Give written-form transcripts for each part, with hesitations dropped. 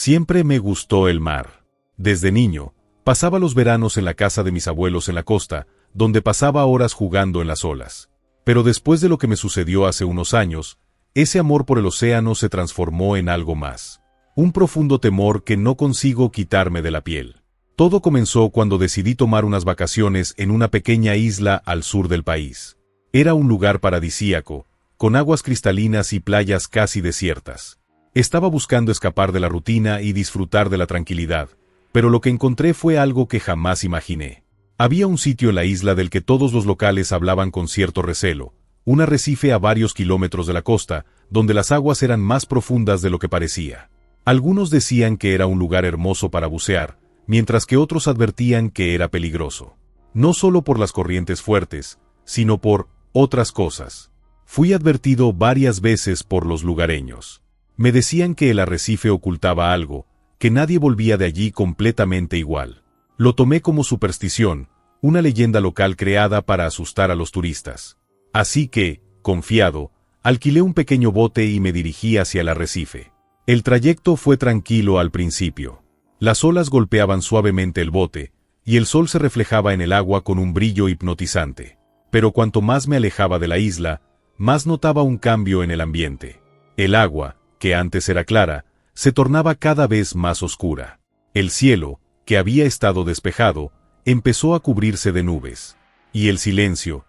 Siempre me gustó el mar. Desde niño, pasaba los veranos en la casa de mis abuelos en la costa, donde pasaba horas jugando en las olas. Pero después de lo que me sucedió hace unos años, ese amor por el océano se transformó en algo más. Un profundo temor que no consigo quitarme de la piel. Todo comenzó cuando decidí tomar unas vacaciones en una pequeña isla al sur del país. Era un lugar paradisíaco, con aguas cristalinas y playas casi desiertas. Estaba buscando escapar de la rutina y disfrutar de la tranquilidad, pero lo que encontré fue algo que jamás imaginé. Había un sitio en la isla del que todos los locales hablaban con cierto recelo, un arrecife a varios kilómetros de la costa, donde las aguas eran más profundas de lo que parecía. Algunos decían que era un lugar hermoso para bucear, mientras que otros advertían que era peligroso. No solo por las corrientes fuertes, sino por otras cosas. Fui advertido varias veces por los lugareños. Me decían que el arrecife ocultaba algo, que nadie volvía de allí completamente igual. Lo tomé como superstición, una leyenda local creada para asustar a los turistas. Así que, confiado, alquilé un pequeño bote y me dirigí hacia el arrecife. El trayecto fue tranquilo al principio. Las olas golpeaban suavemente el bote, y el sol se reflejaba en el agua con un brillo hipnotizante. Pero cuanto más me alejaba de la isla, más notaba un cambio en el ambiente. El agua, que antes era clara, se tornaba cada vez más oscura. El cielo, que había estado despejado, empezó a cubrirse de nubes. Y el silencio.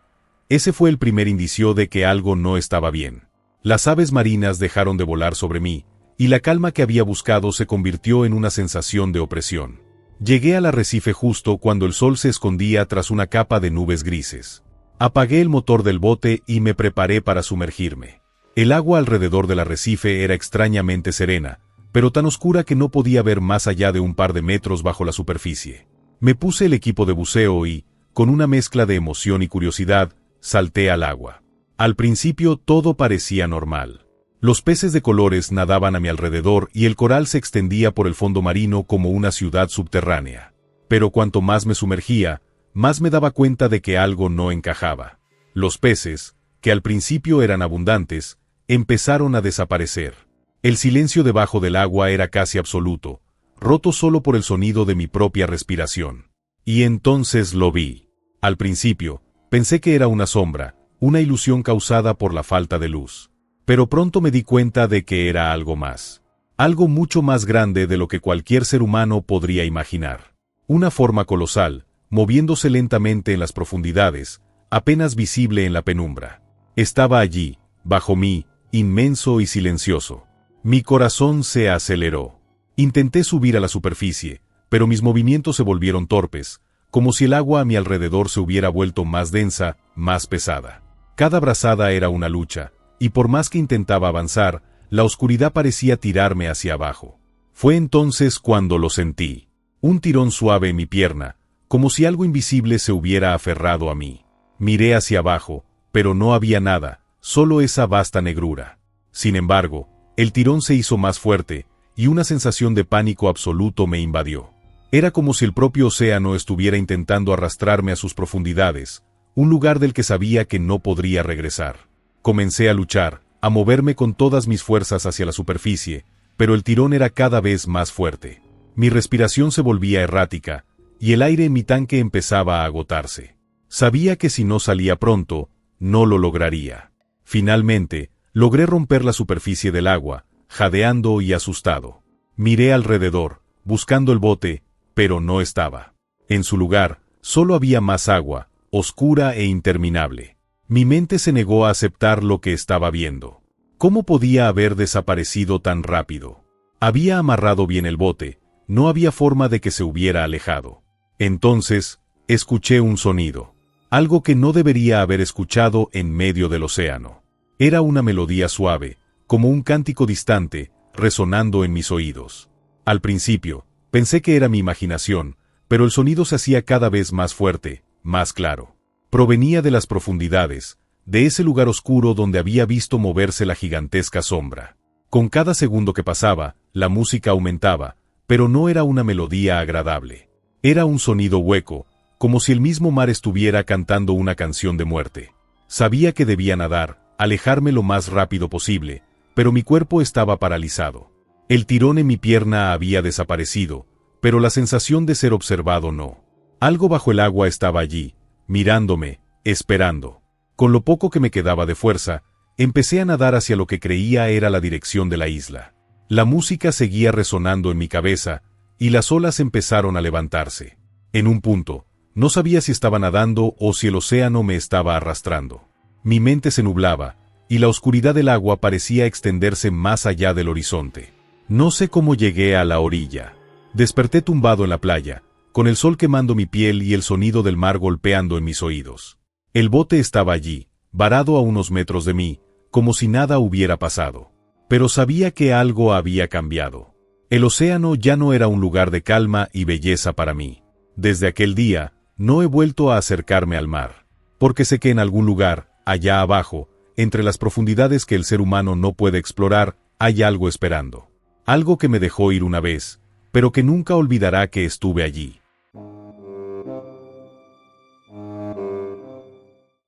Ese fue el primer indicio de que algo no estaba bien. Las aves marinas dejaron de volar sobre mí, y la calma que había buscado se convirtió en una sensación de opresión. Llegué al arrecife justo cuando el sol se escondía tras una capa de nubes grises. Apagué el motor del bote y me preparé para sumergirme. El agua alrededor del arrecife era extrañamente serena, pero tan oscura que no podía ver más allá de un par de metros bajo la superficie. Me puse el equipo de buceo y, con una mezcla de emoción y curiosidad, salté al agua. Al principio todo parecía normal. Los peces de colores nadaban a mi alrededor y el coral se extendía por el fondo marino como una ciudad subterránea. Pero cuanto más me sumergía, más me daba cuenta de que algo no encajaba. Los peces, que al principio eran abundantes, empezaron a desaparecer. El silencio debajo del agua era casi absoluto, roto solo por el sonido de mi propia respiración. Y entonces lo vi. Al principio, pensé que era una sombra, una ilusión causada por la falta de luz. Pero pronto me di cuenta de que era algo más. Algo mucho más grande de lo que cualquier ser humano podría imaginar. Una forma colosal, moviéndose lentamente en las profundidades, apenas visible en la penumbra. Estaba allí, bajo mí, inmenso y silencioso. Mi corazón se aceleró. Intenté subir a la superficie, pero mis movimientos se volvieron torpes, como si el agua a mi alrededor se hubiera vuelto más densa, más pesada. Cada brazada era una lucha, y por más que intentaba avanzar, la oscuridad parecía tirarme hacia abajo. Fue entonces cuando lo sentí. Un tirón suave en mi pierna, como si algo invisible se hubiera aferrado a mí. Miré hacia abajo, pero no había nada, solo esa vasta negrura. Sin embargo, el tirón se hizo más fuerte, y una sensación de pánico absoluto me invadió. Era como si el propio océano estuviera intentando arrastrarme a sus profundidades, un lugar del que sabía que no podría regresar. Comencé a luchar, a moverme con todas mis fuerzas hacia la superficie, pero el tirón era cada vez más fuerte. Mi respiración se volvía errática, y el aire en mi tanque empezaba a agotarse. Sabía que si no salía pronto, no lo lograría. Finalmente, logré romper la superficie del agua, jadeando y asustado. Miré alrededor, buscando el bote, pero no estaba. En su lugar, solo había más agua, oscura e interminable. Mi mente se negó a aceptar lo que estaba viendo. ¿Cómo podía haber desaparecido tan rápido? Había amarrado bien el bote, no había forma de que se hubiera alejado. Entonces, escuché un sonido. Algo que no debería haber escuchado en medio del océano. Era una melodía suave, como un cántico distante, resonando en mis oídos. Al principio, pensé que era mi imaginación, pero el sonido se hacía cada vez más fuerte, más claro. Provenía de las profundidades, de ese lugar oscuro donde había visto moverse la gigantesca sombra. Con cada segundo que pasaba, la música aumentaba, pero no era una melodía agradable. Era un sonido hueco, como si el mismo mar estuviera cantando una canción de muerte. Sabía que debía nadar, alejarme lo más rápido posible, pero mi cuerpo estaba paralizado. El tirón en mi pierna había desaparecido, pero la sensación de ser observado no. Algo bajo el agua estaba allí, mirándome, esperando. Con lo poco que me quedaba de fuerza, empecé a nadar hacia lo que creía era la dirección de la isla. La música seguía resonando en mi cabeza, y las olas empezaron a levantarse. En un punto, no sabía si estaba nadando o si el océano me estaba arrastrando. Mi mente se nublaba, y la oscuridad del agua parecía extenderse más allá del horizonte. No sé cómo llegué a la orilla. Desperté tumbado en la playa, con el sol quemando mi piel y el sonido del mar golpeando en mis oídos. El bote estaba allí, varado a unos metros de mí, como si nada hubiera pasado. Pero sabía que algo había cambiado. El océano ya no era un lugar de calma y belleza para mí. Desde aquel día, no he vuelto a acercarme al mar, porque sé que en algún lugar, allá abajo, entre las profundidades que el ser humano no puede explorar, hay algo esperando. Algo que me dejó ir una vez, pero que nunca olvidará que estuve allí.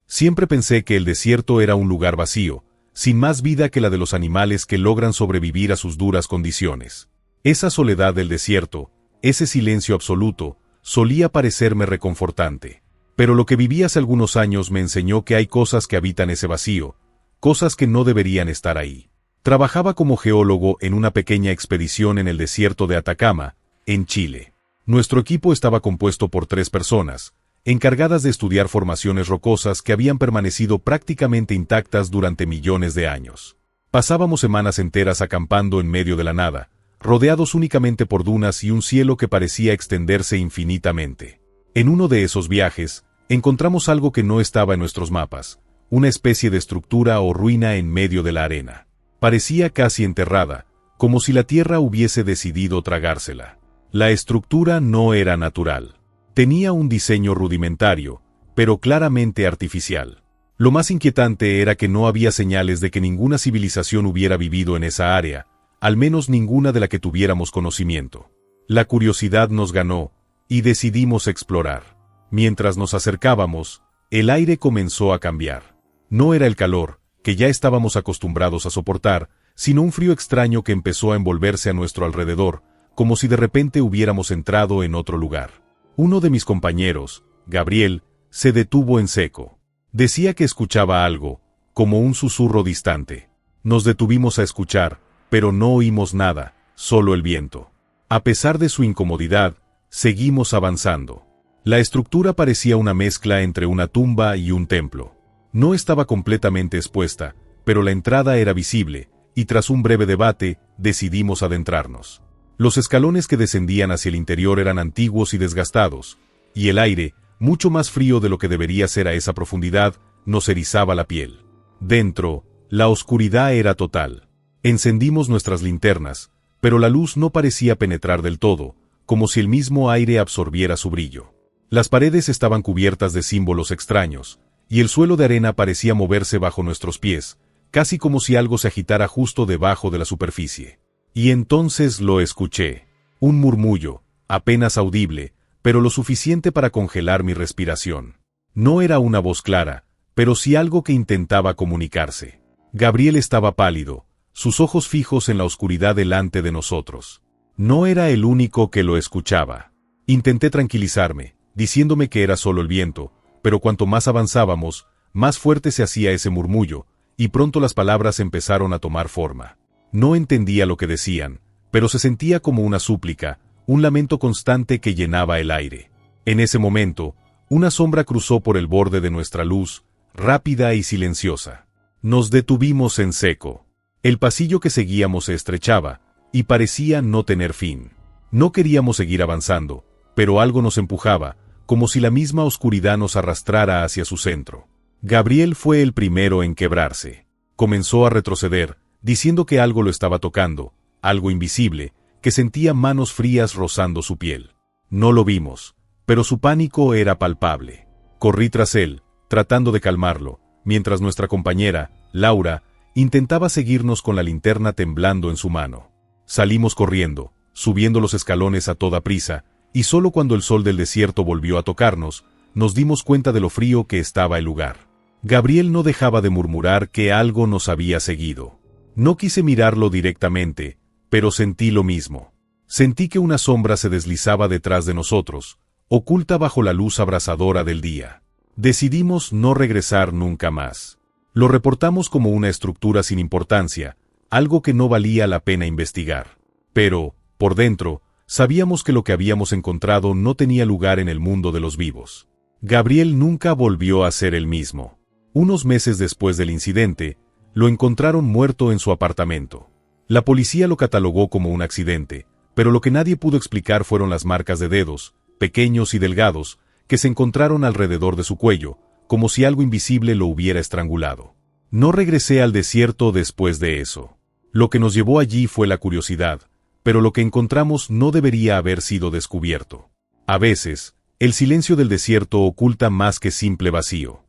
Siempre pensé que el desierto era un lugar vacío, sin más vida que la de los animales que logran sobrevivir a sus duras condiciones. Esa soledad del desierto, ese silencio absoluto, solía parecerme reconfortante. Pero lo que viví hace algunos años me enseñó que hay cosas que habitan ese vacío, cosas que no deberían estar ahí. Trabajaba como geólogo en una pequeña expedición en el desierto de Atacama, en Chile. Nuestro equipo estaba compuesto por 3 personas, encargadas de estudiar formaciones rocosas que habían permanecido prácticamente intactas durante millones de años. Pasábamos semanas enteras acampando en medio de la nada, rodeados únicamente por dunas y un cielo que parecía extenderse infinitamente. En uno de esos viajes, encontramos algo que no estaba en nuestros mapas, una especie de estructura o ruina en medio de la arena. Parecía casi enterrada, como si la tierra hubiese decidido tragársela. La estructura no era natural. Tenía un diseño rudimentario, pero claramente artificial. Lo más inquietante era que no había señales de que ninguna civilización hubiera vivido en esa área, al menos ninguna de la que tuviéramos conocimiento. La curiosidad nos ganó, y decidimos explorar. Mientras nos acercábamos, el aire comenzó a cambiar. No era el calor, que ya estábamos acostumbrados a soportar, sino un frío extraño que empezó a envolverse a nuestro alrededor, como si de repente hubiéramos entrado en otro lugar. Uno de mis compañeros, Gabriel, se detuvo en seco. Decía que escuchaba algo, como un susurro distante. Nos detuvimos a escuchar, pero no oímos nada, solo el viento. A pesar de su incomodidad, seguimos avanzando. La estructura parecía una mezcla entre una tumba y un templo. No estaba completamente expuesta, pero la entrada era visible, y tras un breve debate, decidimos adentrarnos. Los escalones que descendían hacia el interior eran antiguos y desgastados, y el aire, mucho más frío de lo que debería ser a esa profundidad, nos erizaba la piel. Dentro, la oscuridad era total. Encendimos nuestras linternas, pero la luz no parecía penetrar del todo, como si el mismo aire absorbiera su brillo. Las paredes estaban cubiertas de símbolos extraños, y el suelo de arena parecía moverse bajo nuestros pies, casi como si algo se agitara justo debajo de la superficie. Y entonces lo escuché. Un murmullo, apenas audible, pero lo suficiente para congelar mi respiración. No era una voz clara, pero sí algo que intentaba comunicarse. Gabriel estaba pálido, sus ojos fijos en la oscuridad delante de nosotros. No era el único que lo escuchaba. Intenté tranquilizarme, diciéndome que era solo el viento, pero cuanto más avanzábamos, más fuerte se hacía ese murmullo, y pronto las palabras empezaron a tomar forma. No entendía lo que decían, pero se sentía como una súplica, un lamento constante que llenaba el aire. En ese momento, una sombra cruzó por el borde de nuestra luz, rápida y silenciosa. Nos detuvimos en seco. El pasillo que seguíamos se estrechaba, y parecía no tener fin. No queríamos seguir avanzando, pero algo nos empujaba, como si la misma oscuridad nos arrastrara hacia su centro. Gabriel fue el primero en quebrarse. Comenzó a retroceder, diciendo que algo lo estaba tocando, algo invisible, que sentía manos frías rozando su piel. No lo vimos, pero su pánico era palpable. Corrí tras él, tratando de calmarlo, mientras nuestra compañera, Laura, intentaba seguirnos con la linterna temblando en su mano. Salimos corriendo, subiendo los escalones a toda prisa, y solo cuando el sol del desierto volvió a tocarnos, nos dimos cuenta de lo frío que estaba el lugar. Gabriel no dejaba de murmurar que algo nos había seguido. No quise mirarlo directamente, pero sentí lo mismo. Sentí que una sombra se deslizaba detrás de nosotros, oculta bajo la luz abrasadora del día. Decidimos no regresar nunca más. Lo reportamos como una estructura sin importancia, algo que no valía la pena investigar. Pero, por dentro, sabíamos que lo que habíamos encontrado no tenía lugar en el mundo de los vivos. Gabriel nunca volvió a ser el mismo. Unos meses después del incidente, lo encontraron muerto en su apartamento. La policía lo catalogó como un accidente, pero lo que nadie pudo explicar fueron las marcas de dedos, pequeños y delgados, que se encontraron alrededor de su cuello, como si algo invisible lo hubiera estrangulado. No regresé al desierto después de eso. Lo que nos llevó allí fue la curiosidad, pero lo que encontramos no debería haber sido descubierto. A veces, el silencio del desierto oculta más que simple vacío.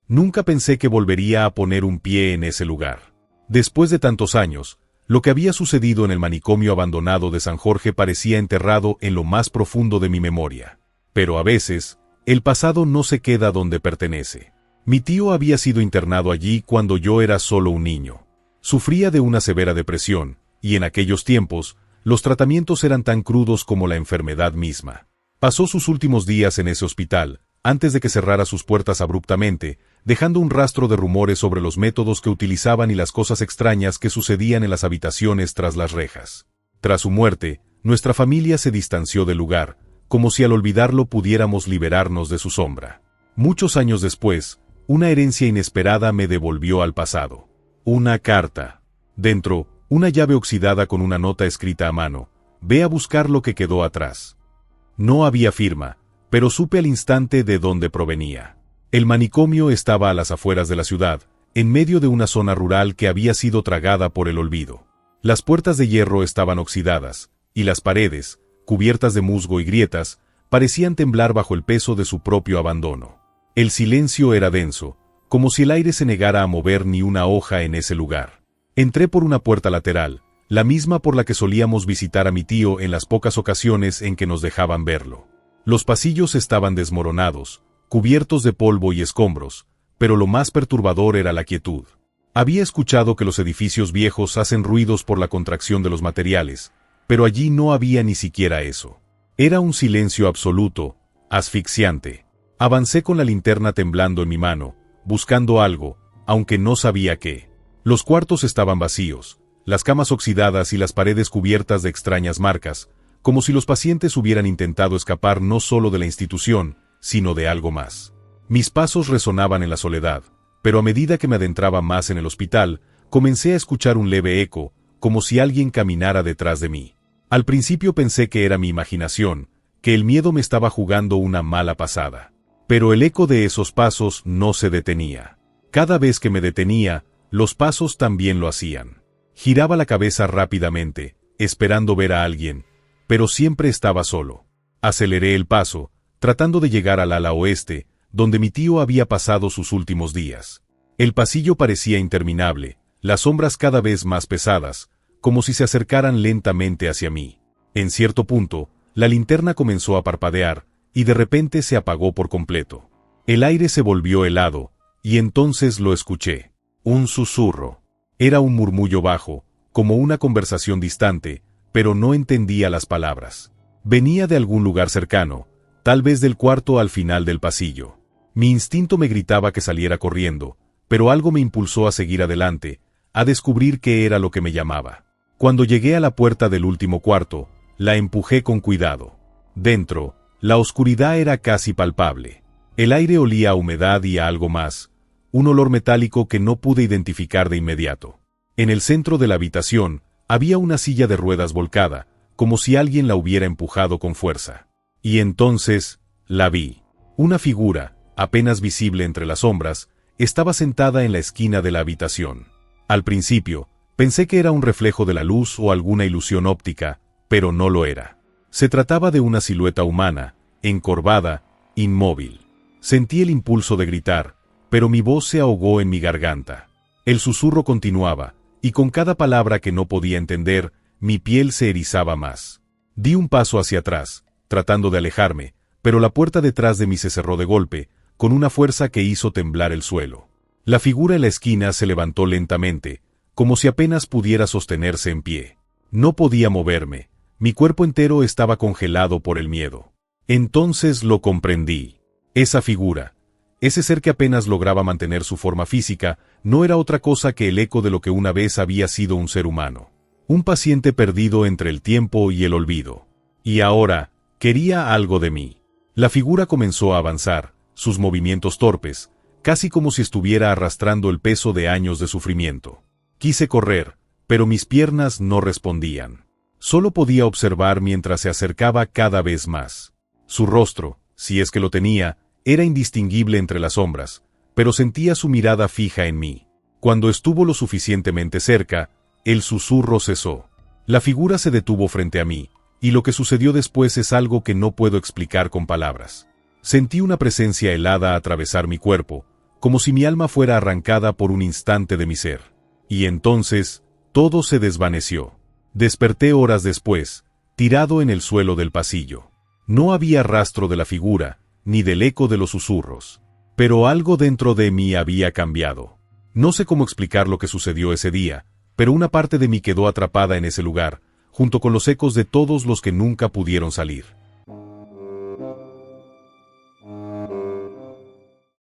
Nunca pensé que volvería a poner un pie en ese lugar. Después de tantos años, lo que había sucedido en el manicomio abandonado de San Jorge parecía enterrado en lo más profundo de mi memoria. Pero a veces, el pasado no se queda donde pertenece. Mi tío había sido internado allí cuando yo era solo un niño. Sufría de una severa depresión, y en aquellos tiempos, los tratamientos eran tan crudos como la enfermedad misma. Pasó sus últimos días en ese hospital, antes de que cerrara sus puertas abruptamente, dejando un rastro de rumores sobre los métodos que utilizaban y las cosas extrañas que sucedían en las habitaciones tras las rejas. Tras su muerte, nuestra familia se distanció del lugar, como si al olvidarlo pudiéramos liberarnos de su sombra. Muchos años después, una herencia inesperada me devolvió al pasado. Una carta. Dentro, una llave oxidada con una nota escrita a mano. Ve a buscar lo que quedó atrás. No había firma, pero supe al instante de dónde provenía. El manicomio estaba a las afueras de la ciudad, en medio de una zona rural que había sido tragada por el olvido. Las puertas de hierro estaban oxidadas, y las paredes, cubiertas de musgo y grietas, parecían temblar bajo el peso de su propio abandono. El silencio era denso, como si el aire se negara a mover ni una hoja en ese lugar. Entré por una puerta lateral, la misma por la que solíamos visitar a mi tío en las pocas ocasiones en que nos dejaban verlo. Los pasillos estaban desmoronados, cubiertos de polvo y escombros, pero lo más perturbador era la quietud. Había escuchado que los edificios viejos hacen ruidos por la contracción de los materiales, pero allí no había ni siquiera eso. Era un silencio absoluto, asfixiante. Avancé con la linterna temblando en mi mano, buscando algo, aunque no sabía qué. Los cuartos estaban vacíos, las camas oxidadas y las paredes cubiertas de extrañas marcas, como si los pacientes hubieran intentado escapar no solo de la institución, sino de algo más. Mis pasos resonaban en la soledad, pero a medida que me adentraba más en el hospital, comencé a escuchar un leve eco, como si alguien caminara detrás de mí. Al principio pensé que era mi imaginación, que el miedo me estaba jugando una mala pasada. Pero el eco de esos pasos no se detenía. Cada vez que me detenía, los pasos también lo hacían. Giraba la cabeza rápidamente, esperando ver a alguien, pero siempre estaba solo. Aceleré el paso, tratando de llegar al ala oeste, donde mi tío había pasado sus últimos días. El pasillo parecía interminable, las sombras cada vez más pesadas, como si se acercaran lentamente hacia mí. En cierto punto, la linterna comenzó a parpadear, y de repente se apagó por completo. El aire se volvió helado, y entonces lo escuché. Un susurro. Era un murmullo bajo, como una conversación distante, pero no entendía las palabras. Venía de algún lugar cercano, tal vez del cuarto al final del pasillo. Mi instinto me gritaba que saliera corriendo, pero algo me impulsó a seguir adelante, a descubrir qué era lo que me llamaba. Cuando llegué a la puerta del último cuarto, la empujé con cuidado. Dentro, la oscuridad era casi palpable. El aire olía a humedad y a algo más, un olor metálico que no pude identificar de inmediato. En el centro de la habitación, había una silla de ruedas volcada, como si alguien la hubiera empujado con fuerza. Y entonces, la vi. Una figura, apenas visible entre las sombras, estaba sentada en la esquina de la habitación. Al principio, pensé que era un reflejo de la luz o alguna ilusión óptica, pero no lo era. Se trataba de una silueta humana, encorvada, inmóvil. Sentí el impulso de gritar, pero mi voz se ahogó en mi garganta. El susurro continuaba, y con cada palabra que no podía entender, mi piel se erizaba más. Di un paso hacia atrás, tratando de alejarme, pero la puerta detrás de mí se cerró de golpe, con una fuerza que hizo temblar el suelo. La figura en la esquina se levantó lentamente, como si apenas pudiera sostenerse en pie. No podía moverme, mi cuerpo entero estaba congelado por el miedo. Entonces lo comprendí. Esa figura, ese ser que apenas lograba mantener su forma física, no era otra cosa que el eco de lo que una vez había sido un ser humano. Un paciente perdido entre el tiempo y el olvido. Y ahora, quería algo de mí. La figura comenzó a avanzar, sus movimientos torpes, casi como si estuviera arrastrando el peso de años de sufrimiento. Quise correr, pero mis piernas no respondían. Solo podía observar mientras se acercaba cada vez más. Su rostro, si es que lo tenía, era indistinguible entre las sombras, pero sentía su mirada fija en mí. Cuando estuvo lo suficientemente cerca, el susurro cesó. La figura se detuvo frente a mí, y lo que sucedió después es algo que no puedo explicar con palabras. Sentí una presencia helada atravesar mi cuerpo, como si mi alma fuera arrancada por un instante de mi ser. Y entonces, todo se desvaneció. Desperté horas después, tirado en el suelo del pasillo. No había rastro de la figura, ni del eco de los susurros. Pero algo dentro de mí había cambiado. No sé cómo explicar lo que sucedió ese día, pero una parte de mí quedó atrapada en ese lugar, junto con los ecos de todos los que nunca pudieron salir.